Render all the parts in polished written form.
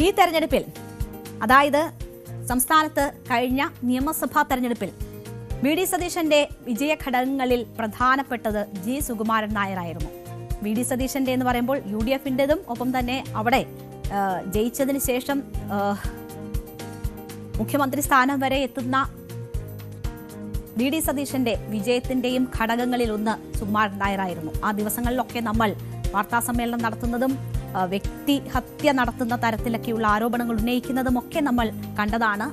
ഈ തെരഞ്ഞെടുപ്പിൽ, അതായത് സംസ്ഥാനത്ത് കഴിഞ്ഞ നിയമസഭാ തെരഞ്ഞെടുപ്പിൽ വി ഡി സതീശന്റെ വിജയഘടകങ്ങളിൽ പ്രധാനപ്പെട്ടത് ജി സുകുമാരൻ നായരായിരുന്നു. വി ഡി സതീശന്റെ എന്ന് പറയുമ്പോൾ UDF-ന്റേതും ഒപ്പം തന്നെ അവിടെ ജയിച്ചതിന് ശേഷം മുഖ്യമന്ത്രി സ്ഥാനം വരെ എത്തുന്ന വി ഡി സതീശന്റെ വിജയത്തിന്റെയും ഘടകങ്ങളിൽ ഒന്ന് സുകുമാരൻ നായരായിരുന്നു. ആ ദിവസങ്ങളിലൊക്കെ നമ്മൾ വാർത്താസമ്മേളനം നടത്തുന്നതും വ്യക്തിഹത്യ നടത്തുന്ന തരത്തിലൊക്കെയുള്ള ആരോപണങ്ങൾ ഉന്നയിക്കുന്നതും ഒക്കെ നമ്മൾ കണ്ടതാണ്.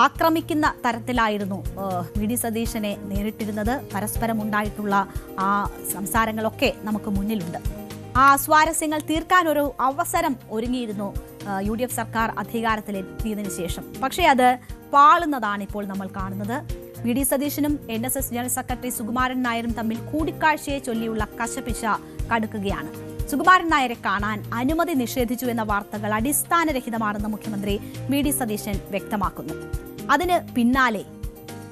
ആക്രമിക്കുന്ന തരത്തിലായിരുന്നു വി ഡി സതീശനെ നേരിട്ടിരുന്നത്. പരസ്പരം ഉണ്ടായിട്ടുള്ള ആ സംസാരങ്ങളൊക്കെ നമുക്ക് മുന്നിലുണ്ട്. ആ സ്വാരസ്യങ്ങൾ തീർക്കാൻ ഒരു അവസരം ഒരുങ്ങിയിരുന്നു UDF സർക്കാർ അധികാരത്തിലെത്തിയതിനു ശേഷം. പക്ഷേ അത് പാളുന്നതാണ് ഇപ്പോൾ നമ്മൾ കാണുന്നത്. വി ഡി സതീശനും NSS ജനറൽ സെക്രട്ടറി സുകുമാരൻ നായരും തമ്മിൽ കൂടിക്കാഴ്ചയെ ചൊല്ലിയുള്ള കശപിശ കടുക്കുകയാണ്. സുകുമാരൻ നായരെ കാണാൻ അനുമതി നിഷേധിച്ചു എന്ന വാർത്തകൾ അടിസ്ഥാനരഹിതമാണെന്ന് മുഖ്യമന്ത്രി വി ഡി സതീശൻ വ്യക്തമാക്കുന്നു. അതിന് പിന്നാലെ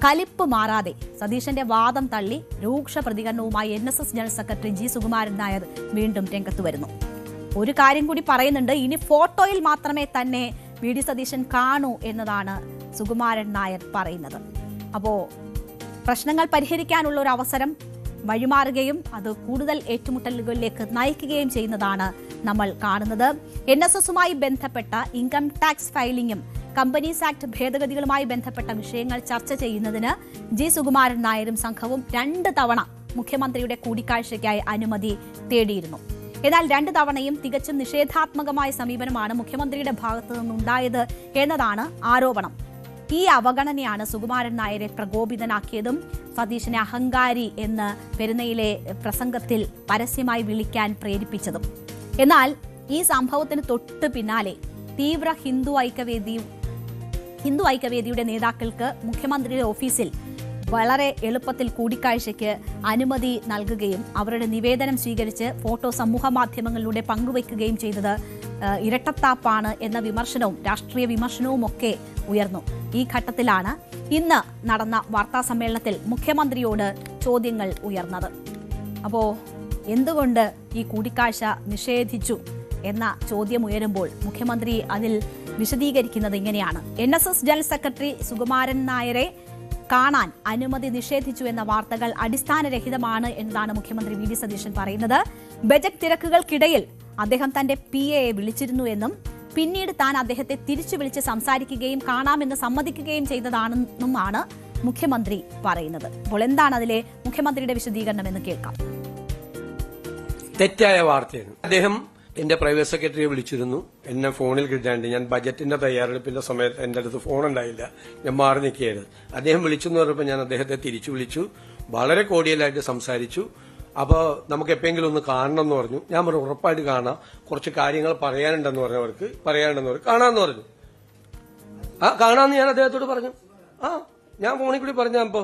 കലിപ്പ് മാറാതെ സതീശന്റെ വാദം തള്ളി രൂക്ഷ പ്രതികരണവുമായി NSS general secretary G Sukumaran Nair വീണ്ടും രംഗത്ത് വരുന്നു. ഒരു കാര്യം കൂടി പറയുന്നുണ്ട്, ഇനി ഫോട്ടോയിൽ മാത്രമേ തന്നെ വി ഡി സതീശൻ കാണൂ എന്നതാണ് സുകുമാരൻ നായർ പറയുന്നത്. അപ്പോൾ പ്രശ്നങ്ങൾ പരിഹരിക്കാനുള്ള ഒരു അവസരം വഴിമാറുകയും അത് കൂടുതൽ ഏറ്റുമുട്ടലുകളിലേക്ക് നയിക്കുകയും ചെയ്യുന്നതാണ് നമ്മൾ കാണുന്നത്. NSS-മായി ബന്ധപ്പെട്ട ഇൻകം ടാക്സ് ഫയലിംഗും കമ്പനീസ് ആക്ട് ഭേദഗതികളുമായി ബന്ധപ്പെട്ട വിഷയങ്ങൾ ചർച്ച ചെയ്യുന്നതിന് ജി സുകുമാരൻ നായരും സംഘവും 2 തവണ മുഖ്യമന്ത്രിയുടെ കൂടിക്കാഴ്ചയ്ക്കായി അനുമതി തേടിയിരുന്നു. എന്നാൽ 2 തവണയും തികച്ചും നിഷേധാത്മകമായ സമീപനമാണ് മുഖ്യമന്ത്രിയുടെ ഭാഗത്തു നിന്നുണ്ടായത് എന്നതാണ് ആരോപണം. ഈ അവഗണനയാണ് സുകുമാരൻ നായരെ പ്രകോപിതനാക്കിയതും സതീശനെ അഹങ്കാരി എന്ന് പെരുന്നയിലെ പ്രസംഗത്തിൽ പരസ്യമായി വിളിക്കാൻ പ്രേരിപ്പിച്ചതും. എന്നാൽ ഈ സംഭവത്തിന് തൊട്ട് പിന്നാലെ തീവ്ര ഹിന്ദു ഐക്യവേദിയുടെ നേതാക്കൾക്ക് മുഖ്യമന്ത്രിയുടെ ഓഫീസിൽ വളരെ എളുപ്പത്തിൽ കൂടിക്കാഴ്ചയ്ക്ക് അനുമതി നൽകുകയും അവരുടെ നിവേദനം സ്വീകരിച്ച് ഫോട്ടോ സമൂഹ മാധ്യമങ്ങളിലൂടെ പങ്കുവയ്ക്കുകയും ചെയ്തത് ഇരട്ടത്താപ്പാണ് എന്ന വിമർശനവും രാഷ്ട്രീയ വിമർശനവും ഒക്കെ ഉയർന്നു. ഈ ഘട്ടത്തിലാണ് ഇന്ന് നടന്ന വാർത്താ സമ്മേളനത്തിൽ മുഖ്യമന്ത്രിയോട് ചോദ്യങ്ങൾ ഉയർന്നത്. അപ്പോൾ എന്തുകൊണ്ട് ഈ കൂടിക്കാഴ്ച നിഷേധിച്ചു എന്ന ചോദ്യം ഉയരുമ്പോൾ മുഖ്യമന്ത്രി അതിൽ വിശദീകരിക്കുന്നത് ഇങ്ങനെയാണ്. NSS ജനറൽ സെക്രട്ടറി സുകുമാരൻ നായരെ കാണാൻ അനുമതി നിഷേധിച്ചു എന്ന വാർത്തകൾ അടിസ്ഥാനരഹിതമാണ് എന്നതാണ് മുഖ്യമന്ത്രി വി ഡി സതീശൻ പറയുന്നത്. ബജറ്റ് തിരക്കുകൾക്കിടയിൽ അദ്ദേഹം തന്റെ PA വിളിച്ചിരുന്നു എന്നും പിന്നീട് താൻ അദ്ദേഹത്തെ തിരിച്ചു വിളിച്ച് സംസാരിക്കുകയും കാണാമെന്ന് സമ്മതിക്കുകയും ചെയ്തതാണെന്നുമാണ് മുഖ്യമന്ത്രി പറയുന്നത്. അപ്പോൾ എന്താണ് അതിലെ മുഖ്യമന്ത്രിയുടെ വിശദീകരണം എന്ന് കേൾക്കാം. തെറ്റായ വാർത്തയാണ്. അദ്ദേഹം എന്റെ പ്രൈവറ്റ് സെക്രട്ടറിയെ വിളിച്ചിരുന്നു. എന്നെ ഫോണിൽ കിട്ടാണ്ട് ഞാൻ ബജറ്റിന്റെ തയ്യാറെടുപ്പിന്റെ സമയത്ത് എന്റെ അടുത്ത് ഫോൺ ഉണ്ടായില്ല, ഞാൻ മാറി നിൽക്കുകയായിരുന്നു. അദ്ദേഹം വിളിച്ചെന്ന് പറഞ്ഞപ്പോൾ ഞാൻ അദ്ദേഹത്തെ തിരിച്ചു വിളിച്ചു, വളരെ കോടിയലായിട്ട് സംസാരിച്ചു. അപ്പോൾ നമുക്ക് എപ്പോഴെങ്കിലും ഒന്ന് കാണണം എന്ന് പറഞ്ഞു. ഞാൻ പറഞ്ഞു ഉറപ്പായിട്ട് കാണാം, കുറച്ച് കാര്യങ്ങൾ പറയാനുണ്ടെന്ന് പറഞ്ഞവർക്ക് കാണാമെന്ന് പറഞ്ഞു. കാണാമെന്ന് ഞാൻ അദ്ദേഹത്തോട് പറഞ്ഞു. ഞാൻ ഫോണിൽ കൂടി പറഞ്ഞപ്പോ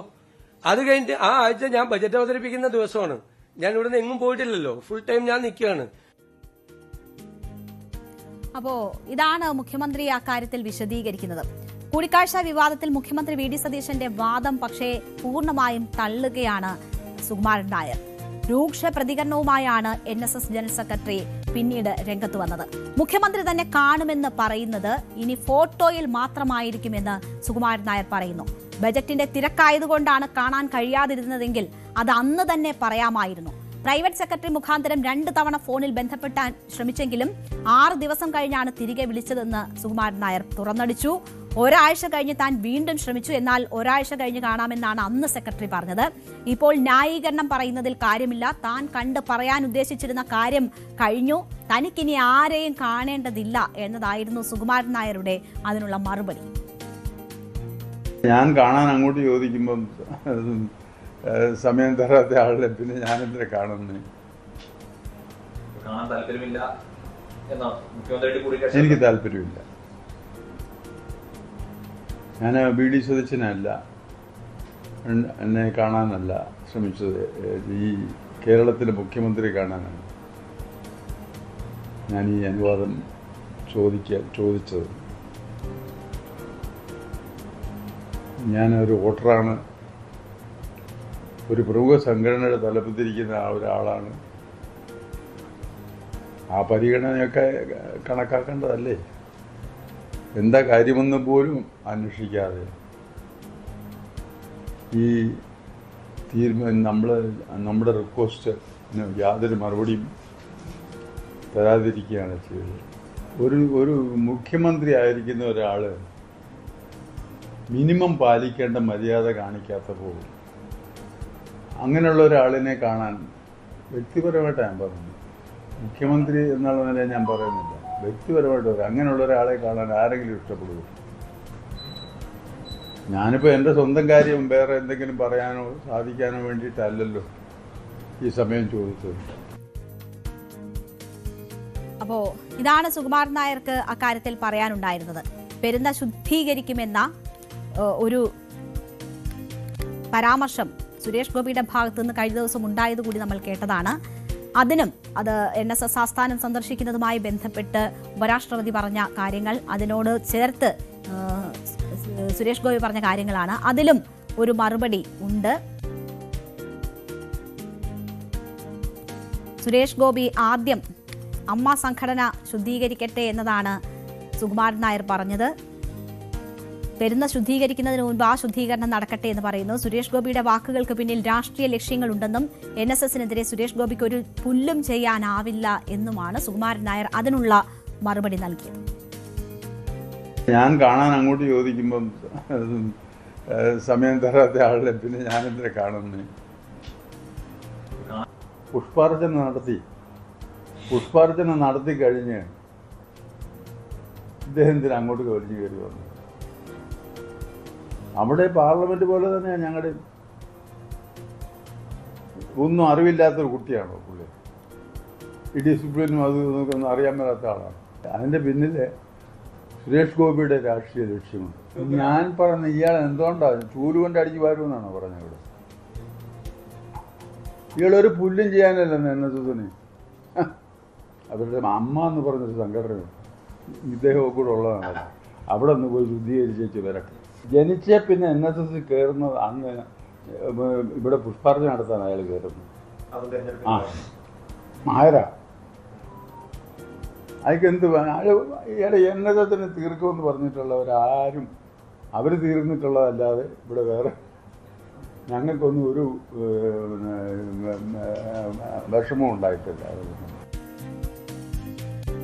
അത് കഴിഞ്ഞിട്ട് ആ ആഴ്ച ഞാൻ ബജറ്റ് അവതരിപ്പിക്കുന്ന ദിവസമാണ്. ഞാൻ ഇവിടുന്ന് എങ്ങും പോയിട്ടില്ലല്ലോ, ഫുൾ ടൈം ഞാൻ നിൽക്കുകയാണ്. അപ്പോ ഇതാണ് മുഖ്യമന്ത്രി അക്കാര്യത്തിൽ വിശദീകരിക്കുന്നത്. കൂടിക്കാഴ്ച വിവാദത്തിൽ മുഖ്യമന്ത്രി വി ഡി സതീശന്റെ വാദം പക്ഷേ പൂർണ്ണമായും തള്ളുകയാണ് സുകുമാരൻ നായർ. രൂക്ഷ പ്രതികരണവുമായാണ് NSS ജനറൽ സെക്രട്ടറി പിന്നീട് രംഗത്ത് വന്നത്. മുഖ്യമന്ത്രി തന്നെ കാണുമെന്ന് പറയുന്നത് ഇനി ഫോട്ടോയിൽ മാത്രമായിരിക്കുമെന്ന് സുകുമാരൻ നായർ പറയുന്നു. ബജറ്റിന്റെ തിരക്കായതുകൊണ്ടാണ് കാണാൻ കഴിയാതിരുന്നതെങ്കിൽ അത് അന്ന് തന്നെ പറയാമായിരുന്നു. പ്രൈവറ്റ് സെക്രട്ടറി മുഖാന്തരം 2 തവണ ഫോണിൽ ബന്ധപ്പെട്ടാൻ ശ്രമിച്ചെങ്കിലും 6 ദിവസം കഴിഞ്ഞാണ് തിരികെ വിളിച്ചതെന്ന് സുകുമാരൻ നായർ തുറന്നടിച്ചു. ഒരാഴ്ച കഴിഞ്ഞ് താൻ വീണ്ടും ശ്രമിച്ചു, എന്നാൽ ഒരാഴ്ച കഴിഞ്ഞ് കാണാമെന്നാണ് അന്ന് സെക്രട്ടറി പറഞ്ഞത്. ഇപ്പോൾ ന്യായീകരണം പറയുന്നതിൽ കാര്യമില്ല, താൻ കണ്ട് പറയാൻ ഉദ്ദേശിച്ചിരുന്ന കാര്യം കഴിഞ്ഞു, തനിക്കിനി ആരെയും കാണേണ്ടതില്ല എന്നതായിരുന്നു സുകുമാരൻ നായരുടെ അതിനുള്ള മറുപടി. ഞാൻ കാണാൻ അങ്ങോട്ട് ചോദിക്കുമ്പം സമയം തരാത്ത ആളെ പിന്നെ ഞാനെന്തിനാ കാണുന്നത്? എനിക്ക് താല്പര്യമില്ല. ഞാൻ വി ഡി സതീശനല്ല, എന്നെ കാണാനല്ല ശ്രമിച്ചത്, ഈ കേരളത്തിലെ മുഖ്യമന്ത്രി കാണാനാണ് ഞാൻ ഈ അനുവാദം ചോദിച്ചത്. ഞാനൊരു വോട്ടറാണ്, ഒരു പ്രമുഖ സംഘടനയുടെ തലപ്പത്തിരിക്കുന്ന ഒരാളാണ്. ആ പരിഗണനയൊക്കെ കണക്കാക്കേണ്ടതല്ലേ? എന്താ കാര്യമെന്ന് പോലും അന്വേഷിക്കാതെ ഈ നമ്മുടെ റിക്വസ്റ്റിന് യാതൊരു മറുപടിയും തരാതിരിക്കുകയാണ് ചെയ്തത്. ഒരു മുഖ്യമന്ത്രി ആയിരിക്കുന്ന ഒരാൾ മിനിമം പാലിക്കേണ്ട മര്യാദ കാണിക്കാത്തപ്പോൾ അങ്ങനെയുള്ള ഒരാളിനെ കാണാൻ വ്യക്തിപരമായിട്ട് ഞാൻ പറഞ്ഞു, മുഖ്യമന്ത്രി എന്നുള്ള നിലയിൽ ഞാൻ പറയുന്നില്ല, വ്യക്തിപരമായിട്ട് അങ്ങനെയുള്ള ഒരാളെ കാണാൻ ആരെങ്കിലും ഇഷ്ടപ്പെടുമോ? ഞാനിപ്പോൾ എൻ്റെ സ്വന്തം കാര്യം വേറെ എന്തെങ്കിലും പറയാനോ സാധിക്കാനോ വേണ്ടിയിട്ടല്ലല്ലോ ഈ സമയം ചോദിച്ചത്. അപ്പോ ഇതാണ് സുകുമാരൻ നായർക്ക് അക്കാര്യത്തിൽ പറയാനുണ്ടായിരുന്നത്. പെരുന്ന ശുദ്ധീകരിക്കുമെന്ന ഒരു പരാമർശം സുരേഷ് ഗോപിയുടെ ഭാഗത്തു നിന്ന് കഴിഞ്ഞ ദിവസം ഉണ്ടായത് കൂടി നമ്മൾ കേട്ടതാണ്. അതിനും അത് NSS ആസ്ഥാനം സന്ദർശിക്കുന്നതുമായി ബന്ധപ്പെട്ട് ഉപരാഷ്ട്രപതി പറഞ്ഞ കാര്യങ്ങൾ, അതിനോട് ചേർത്ത് സുരേഷ് ഗോപി പറഞ്ഞ കാര്യങ്ങളാണ്. അതിലും ഒരു മറുപടി ഉണ്ട്. സുരേഷ് ഗോപി ആദ്യം അമ്മ സംഘടന ശുദ്ധീകരിക്കട്ടെ എന്നതാണ് സുകുമാരൻ നായർ പറഞ്ഞത്. പെരുന്ന ശുദ്ധീകരിക്കുന്നതിന് മുൻപ് ആ ശുദ്ധീകരണം നടക്കട്ടെ എന്ന് പറയുന്നു. സുരേഷ് ഗോപിയുടെ വാക്കുകൾക്ക് പിന്നിൽ രാഷ്ട്രീയ ലക്ഷ്യങ്ങളുണ്ടെന്നും NSSനെതിരെ സുരേഷ് ഗോപിക്ക് ഒരു പുല്ലും ചെയ്യാനാവില്ല എന്നുമാണ് സുകുമാരൻ നായർ അതിനുള്ള മറുപടി നൽകിയത്. ഞാൻ കാണാൻ അങ്ങോട്ട് ചോദിക്കുമ്പം സമയം തരാത്ത ആളെ പിന്നെ ഞാനെന്തിനെ കാണുന്നത്? പുഷ്പാർച്ചന നടത്തി കഴിഞ്ഞ് ഇദ്ദേഹത്തിന് അങ്ങോട്ട് വലിഞ്ഞു കയറി വന്നു. അവിടെ പാർലമെന്റ് പോലെ തന്നെയാണ് ഞങ്ങളുടെ ഒന്നും അറിവില്ലാത്തൊരു കുട്ടിയാണോ പുള്ളി? ഈ ഡിസിപ്ലിനും അത് ഒന്നും അറിയാൻ മേലാത്ത ആളാണ്. അതിൻ്റെ പിന്നിലെ സുരേഷ് ഗോപിയുടെ രാഷ്ട്രീയ ലക്ഷ്യമുണ്ട്. ഞാൻ പറഞ്ഞ ഇയാൾ എന്തുകൊണ്ടാണ് ചൂല് കൊണ്ട് അടിച്ചു വാരുമെന്നാണോ പറഞ്ഞത്? ഇവിടെ ഇയാളൊരു പുല്ലും ചെയ്യാനല്ല NSSന്. അവരുടെ അമ്മ എന്ന് പറഞ്ഞൊരു സംഘടന ഇദ്ദേഹം കൂടെ ഉള്ളതാണ്. അവിടെ ഒന്ന് പോയി ശുദ്ധീകരിച്ച് വരട്ടെ. ജനിച്ച പിന്നെ NSS കയറുന്നത് അന്ന് ഇവിടെ പുഷ്പാർച്ചന നടത്താൻ അയാൾ കയറുന്നു. ആരാ അതൊക്കെ എന്ത് ഇയാളെ NSSന് തീർക്കുമെന്ന് പറഞ്ഞിട്ടുള്ളവരാരും അവർ തീർന്നിട്ടുള്ളതല്ലാതെ ഇവിടെ വേറെ ഞങ്ങൾക്കൊന്നും ഒരു വിഷമവും ഉണ്ടായിട്ടില്ല.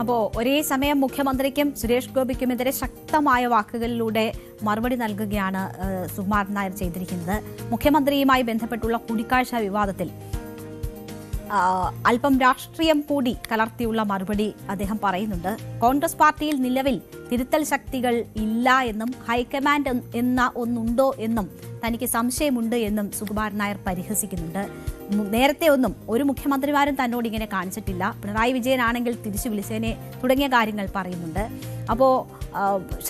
അപ്പോൾ ഒരേ സമയം മുഖ്യമന്ത്രിക്കും സുരേഷ് ഗോപിക്കുമെതിരെ ശക്തമായ വാക്കുകളിലൂടെ മറുപടി നൽകുകയാണ് സുകുമാരൻ നായർ ചെയ്തിരിക്കുന്നത്. മുഖ്യമന്ത്രിയുമായി ബന്ധപ്പെട്ടുള്ള കൂടിക്കാഴ്ച വിവാദത്തിൽ അല്പം രാഷ്ട്രീയം കൂടി കലർത്തിയുള്ള മറുപടി അദ്ദേഹം പറയുന്നുണ്ട്. കോൺഗ്രസ് പാർട്ടിയിൽ നിലവിൽ തിരുത്തൽ ശക്തികൾ ഇല്ല എന്നും ഹൈക്കമാൻഡ് എന്ന ഒന്നുണ്ടോ എന്നും തനിക്ക് സംശയമുണ്ട് എന്നും സുകുമാരൻ നായർ പരിഹസിക്കുന്നുണ്ട്. നേരത്തെ ഒന്നും ഒരു മുഖ്യമന്ത്രിമാരും തന്നോട് ഇങ്ങനെ കാണിച്ചിട്ടില്ല, പിണറായി വിജയനാണെങ്കിൽ തിരിച്ചു വിളിച്ചതിനെ തുടങ്ങിയ കാര്യങ്ങൾ പറയുന്നുണ്ട്. അപ്പോൾ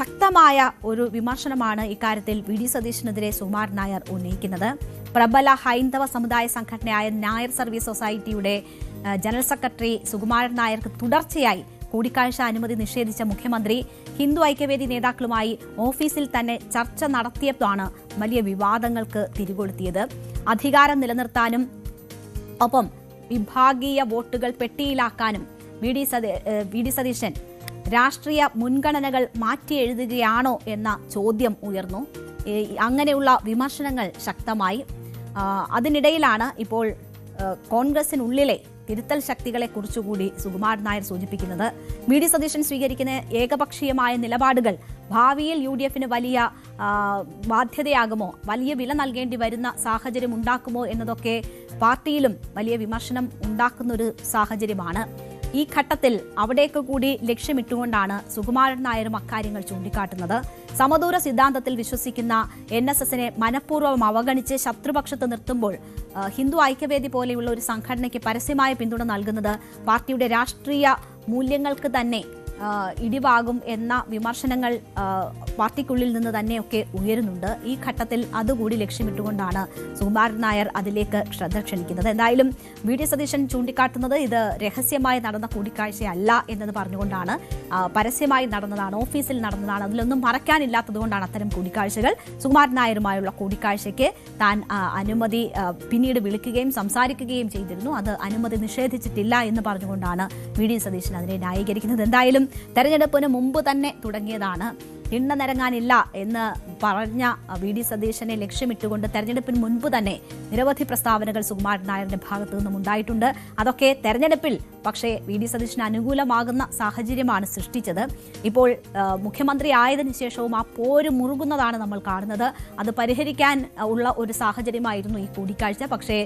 ശക്തമായ ഒരു വിമർശനമാണ് ഇക്കാര്യത്തിൽ VD സതീശനെതിരെ സുകുമാരൻ നായർ ഉന്നയിക്കുന്നത്. പ്രബല ഹൈന്ദവ സമുദായ സംഘടനയായ നായർ സർവീസ് സൊസൈറ്റിയുടെ ജനറൽ സെക്രട്ടറി സുകുമാരൻ നായർക്ക് തുടർച്ചയായി കൂടിക്കാഴ്ച അനുമതി നിഷേധിച്ച മുഖ്യമന്ത്രി ഹിന്ദു ഐക്യവേദി നേതാക്കളുമായി ഓഫീസിൽ തന്നെ ചർച്ച നടത്തിയതാണ് വലിയ വിവാദങ്ങൾക്ക് തിരികൊളുത്തിയത്. അധികാരം നിലനിർത്താനും ഒപ്പം വിഭാഗീയ വോട്ടുകൾ പെട്ടിയിലാക്കാനും VD സതീശൻ രാഷ്ട്രീയ മുൻഗണനകൾ മാറ്റി എഴുതുകയാണോ എന്ന ചോദ്യം ഉയർന്നു. അങ്ങനെയുള്ള വിമർശനങ്ങൾ ശക്തമായി. അതിനിടയിലാണ് ഇപ്പോൾ കോൺഗ്രസിനുള്ളിലെ തിരുത്തൽ ശക്തികളെ കുറിച്ചുകൂടി സുകുമാരൻ നായർ സൂചിപ്പിക്കുന്നത്. VD സതീശൻ സ്വീകരിക്കുന്ന ഏകപക്ഷീയമായ നിലപാടുകൾ ഭാവിയിൽ UDFന് വലിയ ബാധ്യതയാകുമോ, വലിയ വില നൽകേണ്ടി വരുന്ന സാഹചര്യം ഉണ്ടാക്കുമോ എന്നതൊക്കെ പാർട്ടിയിലും വലിയ വിമർശനം ഉണ്ടാക്കുന്ന ഒരു സാഹചര്യമാണ്. ഈ ഘട്ടത്തിൽ അവിടേക്ക് കൂടി ലക്ഷ്യമിട്ടുകൊണ്ടാണ് സുകുമാരൻ നായരും അക്കാര്യങ്ങൾ ചൂണ്ടിക്കാട്ടുന്നത്. സമദൂര സിദ്ധാന്തത്തിൽ വിശ്വസിക്കുന്ന NSSനെ മനഃപൂർവ്വം അവഗണിച്ച് ശത്രുപക്ഷത്ത് നിർത്തുമ്പോൾ ഹിന്ദു ഐക്യവേദി പോലെയുള്ള ഒരു സംഘടനയ്ക്ക് പരസ്യമായ പിന്തുണ നൽകുന്നത് പാർട്ടിയുടെ രാഷ്ട്രീയ മൂല്യങ്ങൾക്ക് തന്നെ ഇടിവാകും എന്ന വിമർശനങ്ങൾ പാർട്ടിക്കുള്ളിൽ നിന്ന് തന്നെയൊക്കെ ഉയരുന്നുണ്ട്. ഈ ഘട്ടത്തിൽ അതുകൂടി ലക്ഷ്യമിട്ടുകൊണ്ടാണ് സുകുമാരൻ നായർ അതിലേക്ക് ശ്രദ്ധ ക്ഷണിക്കുന്നത്. എന്തായാലും VD സതീശൻ ചൂണ്ടിക്കാട്ടുന്നത് ഇത് രഹസ്യമായി നടന്ന കൂടിക്കാഴ്ചയല്ല എന്നത് പറഞ്ഞുകൊണ്ടാണ്. പരസ്യമായി നടന്നതാണ്, ഓഫീസിൽ നടന്നതാണ്, അതിലൊന്നും മറക്കാനില്ലാത്തതുകൊണ്ടാണ് അത്തരം കൂടിക്കാഴ്ചകൾ. സുകുമാരൻ നായരുമായുള്ള കൂടിക്കാഴ്ചയ്ക്ക് താൻ അനുമതി പിന്നീട് വിളിക്കുകയും സംസാരിക്കുകയും ചെയ്തിരുന്നു. അത് അനുമതി നിഷേധിച്ചിട്ടില്ല എന്ന് പറഞ്ഞുകൊണ്ടാണ് VD സതീശൻ അതിനെ ന്യായീകരിക്കുന്നത്. എന്തായാലും തെരഞ്ഞെടുപ്പിന് മുമ്പ് തന്നെ തുടങ്ങിയതാണ് തിണ്ണനിരങ്ങാനില്ല എന്ന് പറഞ്ഞ വി.ഡി. സതീശനെ ലക്ഷ്യമിട്ടുകൊണ്ട് തെരഞ്ഞെടുപ്പിന് മുൻപ് തന്നെ നിരവധി പ്രസ്താവനകൾ സുകുമാരൻ നായരുടെ ഭാഗത്തു നിന്നും ഉണ്ടായിട്ടുണ്ട്. അതൊക്കെ തെരഞ്ഞെടുപ്പിൽ പക്ഷേ വി.ഡി. സതീശന് അനുകൂലമാകുന്ന സാഹചര്യമാണ് സൃഷ്ടിച്ചത്. ഇപ്പോൾ മുഖ്യമന്ത്രി ആയതിനു ശേഷവും ആ പോര് മുറുകുന്നതാണ് നമ്മൾ കാണുന്നത്. അത് പരിഹരിക്കാൻ ഉള്ള ഒരു സാഹചര്യമായിരുന്നു ഈ കൂടിക്കാഴ്ച. പക്ഷേ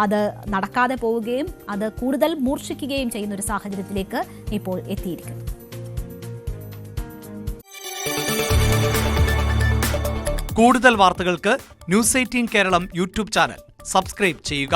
അത് നടക്കാതെ പോവുകയും അത് കൂടുതൽ മൂർച്ഛിക്കുകയും ചെയ്യുന്ന ഒരു സാഹചര്യത്തിലേക്ക് ഇപ്പോൾ എത്തിയിരിക്കുന്നു. കൂടുതൽ വാർത്തകൾക്ക് news 18 Keralam YouTube channel subscribe ചെയ്യുക.